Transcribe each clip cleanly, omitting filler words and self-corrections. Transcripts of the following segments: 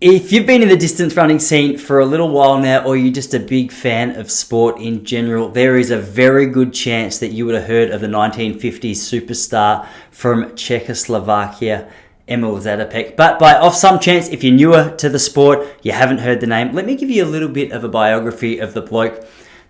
If you've been in the distance running scene for a little while now, or you're just a big fan of sport in general, there is a very good chance that you would have heard of the 1950s superstar from Czechoslovakia, Emil Zatopek. But by off some chance, if you're newer to the sport, you haven't heard the name, let me give you a little bit of a biography of the bloke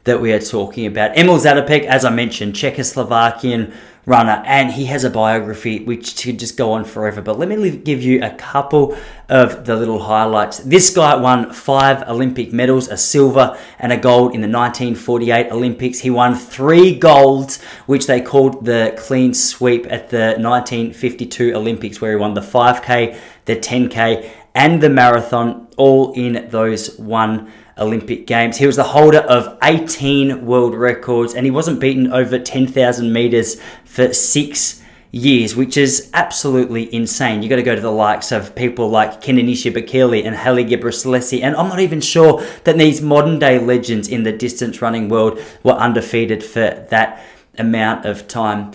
that we are talking about. Emil Zatopek, as I mentioned, Czechoslovakian runner, and he has a biography which could just go on forever, but let me give you a couple of the little highlights. This guy won 5 Olympic medals, a silver and a gold in the 1948 Olympics. He won 3 golds, which they called the clean sweep at the 1952 Olympics, where he won the 5K, the 10K, and the marathon, all in those one Olympic Games. He was the holder of 18 world records, and he wasn't beaten over 10,000 meters for 6 years, which is absolutely insane. You got to go to the likes of people like Kenenisa Bekele and Haile Gebrselassie, and I'm not even sure that these modern day legends in the distance running world were undefeated for that amount of time.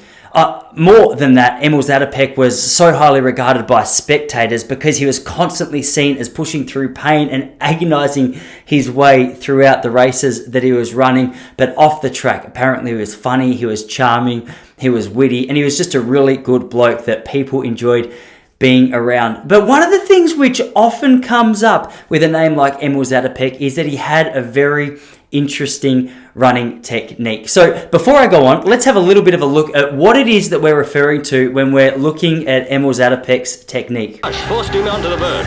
More than that, Emil Zatopek was so highly regarded by spectators because he was constantly seen as pushing through pain and agonizing his way throughout the races that he was running. But off the track, apparently he was funny, he was charming, he was witty, and he was just a really good bloke that people enjoyed being around. But one of the things which often comes up with a name like Emil Zatopek is that he had a very interesting running technique. So before I go on, let's have a little bit of a look at what it is that we're referring to when we're looking at Emil Zatopek's technique. Forced him onto the verge.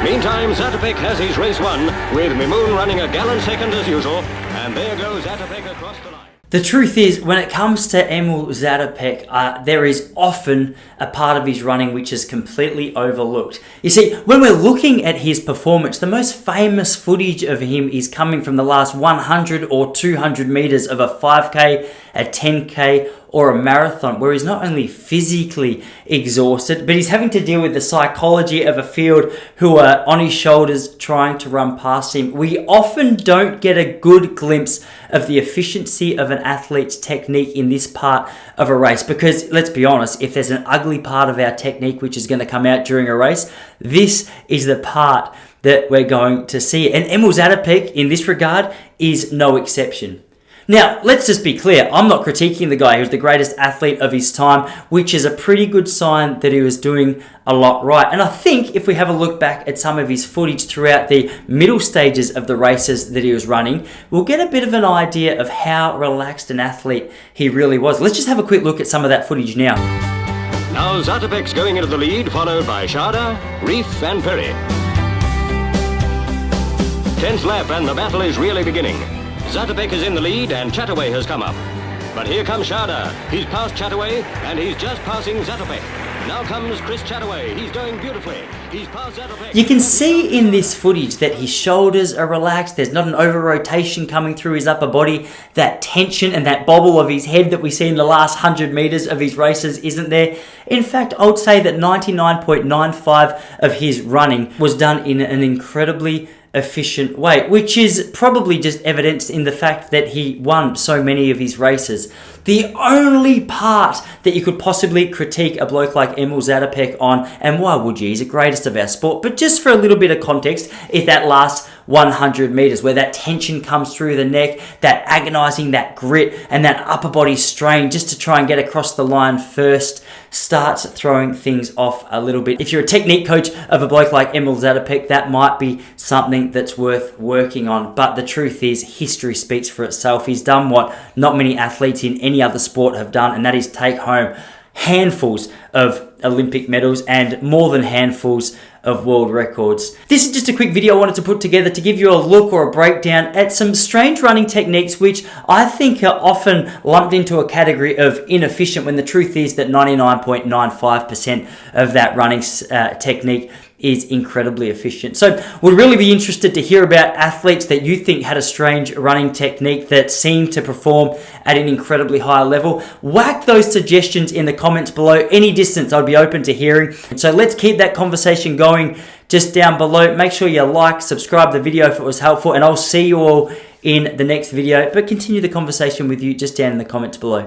Meantime, Zatopek has his race won, with Mimoun running a gallant second as usual, and there goes Zatopek across the line. The truth is, when it comes to Emil Zatopek, there is often a part of his running which is completely overlooked. You see, when we're looking at his performance, the most famous footage of him is coming from the last 100 or 200 meters of a 5K, a 10K, or a marathon, where he's not only physically exhausted, but he's having to deal with the psychology of a field who are on his shoulders trying to run past him. We often don't get a good glimpse of the efficiency of an athlete's technique in this part of a race, because let's be honest, if there's an ugly part of our technique which is going to come out during a race, this is the part that we're going to see. And Emil Zatopek, in this regard, is no exception. Now, let's just be clear, I'm not critiquing the guy who's the greatest athlete of his time, which is a pretty good sign that he was doing a lot right. And I think if we have a look back at some of his footage throughout the middle stages of the races that he was running, we'll get a bit of an idea of how relaxed an athlete he really was. Let's just have a quick look at some of that footage now. Now Zatopek's going into the lead, followed by Shada, Reef and Perry. 10th lap and the battle is really beginning. Zatopek is in the lead and Chataway has come up. But here comes Shada. He's passed Chataway and he's just passing Zatopek. Now comes Chris Chataway. He's going beautifully. He's passed Zatopek. You can see in this footage that his shoulders are relaxed. There's not an over-rotation coming through his upper body. That tension and that bobble of his head that we see in the last 100 meters of his races isn't there. In fact, I would say that 99.95% of his running was done in an incredibly efficient way, which is probably just evidenced in the fact that he won so many of his races. The only part that you could possibly critique a bloke like Emil Zatopek on, and why would you? He's the greatest of our sport, but just for a little bit of context, is that last 100 meters where that tension comes through the neck, that agonizing, that grit, and that upper body strain just to try and get across the line first starts throwing things off a little bit. If you're a technique coach of a bloke like Emil Zatopek, that might be something that's worth working on. But the truth is, history speaks for itself. He's done what not many athletes in any other sport have done, and that is take home handfuls of Olympic medals and more than handfuls of world records. This is just a quick video I wanted to put together to give you a look or a breakdown at some strange running techniques which I think are often lumped into a category of inefficient, when the truth is that 99.95% of that running technique is incredibly efficient. So would really be interested to hear about athletes that you think had a strange running technique that seemed to perform at an incredibly high level. Whack those suggestions in the comments below. Any distance, I'd be open to hearing. So let's keep that conversation going just down below. Make sure you like, subscribe the video if it was helpful, and I'll see you all in the next video, but continue the conversation with you just down in the comments below.